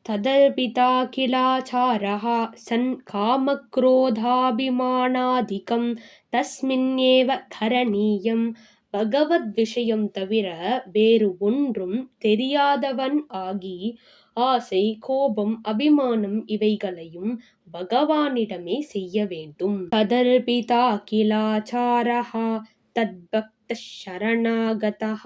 तदर्पिता किलाचारः सन् कामक्रोधाभिमानादिकं तस्मिन्नेव கரணீயம். பகவத் விஷயம் தவிர வேறு ஒன்றும் தெரியாதவன் ஆகி ஆசை, கோபம், அபிமானம் இவைகளையும் பகவானிடமே செய்ய வேண்டும். ததர்பிதா கிலாச்சாரः தத்பக்தः சரணாகதः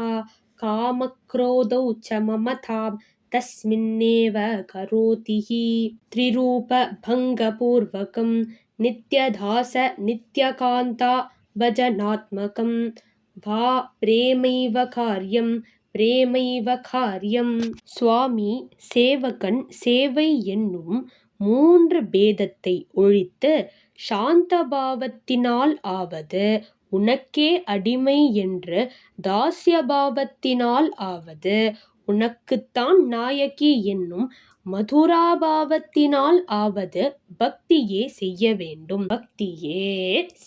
காமக்ரோதௌ ச மமதாம் தஸ்மின்னேவ கரோதிஹி. த்ரிரூபபங்கபூர்வகம் நித்யதாச நித்யகாந்தா பஜனாத்மகம் வா பிரேமைவ காரியம் பிரேமைவ காரியம். சுவாமி சேவகன் சேவை என்னும் 3 பேதத்தை ஒழித்து சாந்தபாவத்தினால் ஆவது, உனக்கே அடிமை என்று தாஸ்யபாவத்தினால் ஆவது, உனக்குத்தான் நாயகி என்னும் மதுராபாவத்தினால் ஆவது பக்தியே செய்ய வேண்டும். பக்தியே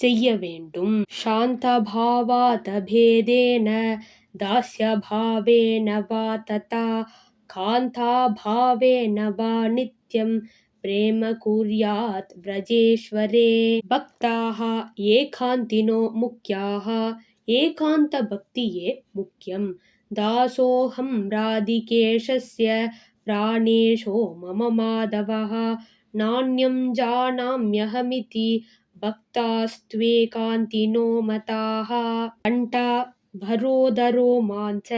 செய்ய வேண்டும். சாந்தபாவாதபேதேன தாஸ்யபாவேன வா ததா காந்தாபாவேன வா நித்யம் பிரேம குர்யாத் व्रजेश्वरे. பக்தாः ஏகாந்தினோ முக்யாः. ஏகாந்த பக்தியே முக்கியம். தாசோஹம் ராதிகேஷஸ்ய பிராணேஷோ மம மாதவः நான்யம் ஜானாம்யஹமிதி பக்தாஸ்த்வேகாந்தினோ மதாः. கண்டா பரோதரோ மாஞ்ச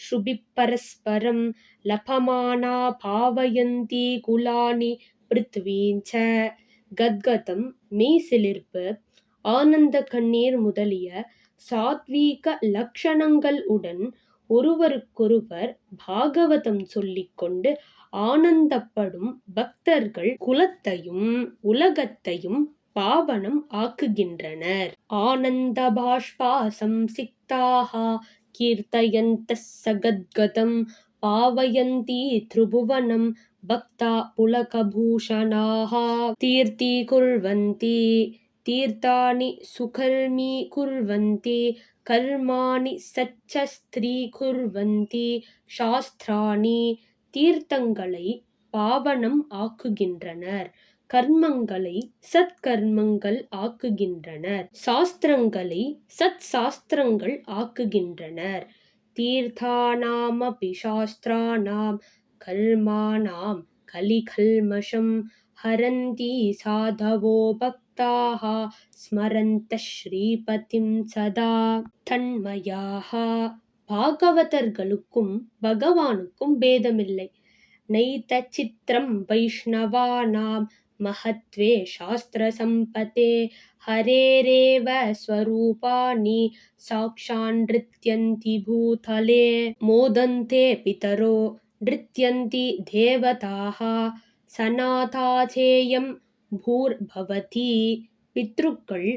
ஸ்ருபிப் பரஸ்பரம் லபமானா பாவயந்தி குலானி பிருத்வீஞ்ச. கத்கதம், மெய்சிலிர்ப்பு, ஆனந்த கண்ணீர் முதலிய சாத்வீக லக்ஷணங்கள் உடன் ஒருவருக்கொருவர் பாகவதம் சொல்லிக் கொண்டு ஆனந்தப்படும் பக்தர்கள் குலத்தையும் உலகத்தையும் பாவனம் ஆக்குகின்றனர். ஆனந்த பாஷ்பா சம்சிக்தாஹ கீர்த்தயந்தः சகத்கதம் பாவயந்தி த்ரிபுவனம் பக்தா புலகபூஷணாः. தீர்த்தீகுர்வந்தி தீர்த்தானி சுகர்மீகுர்வந்தி கர்மாணி சச்சஸ்திரீகுர்வந்தி சாஸ்திராணி. தீர்த்தங்களை பாவனம் ஆக்குகின்றனர், கர்மங்களை சத்கர்மங்கள் ஆக்குகின்றனர், சாஸ்திரங்களை சத் சாஸ்திரங்கள் ஆக்குகின்றனர். தீர்த்தானாமபி சாஸ்திராணாம் கர்மாணாம் கலிகல்மஷம் ஹரந்தி சாதவோ பக்தாஹ ஸ்மரந்தः ஸ்ரீபதிம் சதா. தன்மயாஹ. பாகவதர்களுக்கும் பகவானுக்கும் பேதமில்லை. நைத சித்ரம் வைஷ்ணவானாம் மஹத்வே சாஸ்திர சம்பதே ஹரேரேவ ஸ்வரூபாணி சாக்ஷான் நிருத்யந்தி பூதலே. மோதந்தே பிதரோ நிருத்யந்தி தேவதாः சநாதாசேயம் பூர்பவதி. பித்ருக்கள்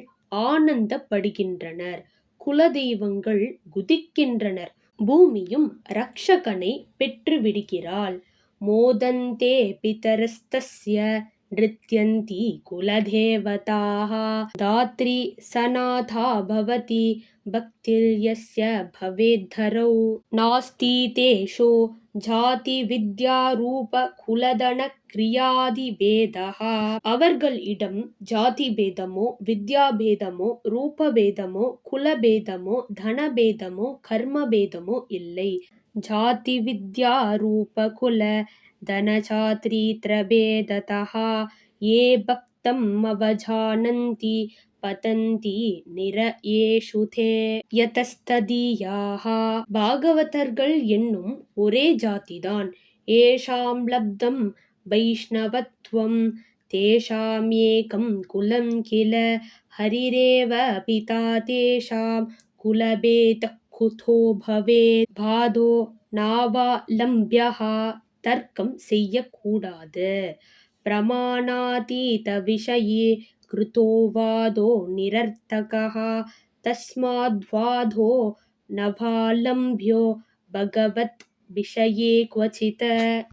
ஆனந்தப்படுகின்றனர், குலதெய்வங்கள் குதிக்கின்றனர், பூமியும் ரக்ஷகனை பெற்றுவிடுகிறாள். மோதந்தே பிதரஸ்தஸ்ய நிருத்யந்தி குலதேவதாः தாத்ரி சநாதா பவதி பக்திர்யஸ்ய பவேத்தரௌ. நாஸ்தி தேஷோ ஜாதி வித்யா ரூப குலதன கிரியாதி பேதः. அவர்களிடம் ஜாதி பேதமோ வித்யா பேதமோ ரூப பேதமோ குலபேதமோ தனபேதமோ கர்மபேதமோ இல்லை. ஜாதி வித்யா ரூப குல தனசாத்ரீத்ரபேததः ஏ பக்தம் அவஜானந்தி பதந்தி நிரயேஷு தே. யதஸ்ததீயாः. பாகவதர்கள் என்னும் ஒரே ஜாதிதான். ஏஷாம் லப்தம் வைஷ்ணவத்வம் தேஷாம் ஏகம் குலம் கில ஹரிரேவ பிதா தேஷாம் குலபேதः குதோ பவேத். பாதோ நாவலம்ப்யः. தர்க்கம் செய்யக்கூடாது. பிரமாணாதீத விஷயே கிருதோ வாதோ நிரர்த்தகः தஸ்மாத்வாதோ நவாலம்ப்யோ பகவத் விஷயே க்வசித்.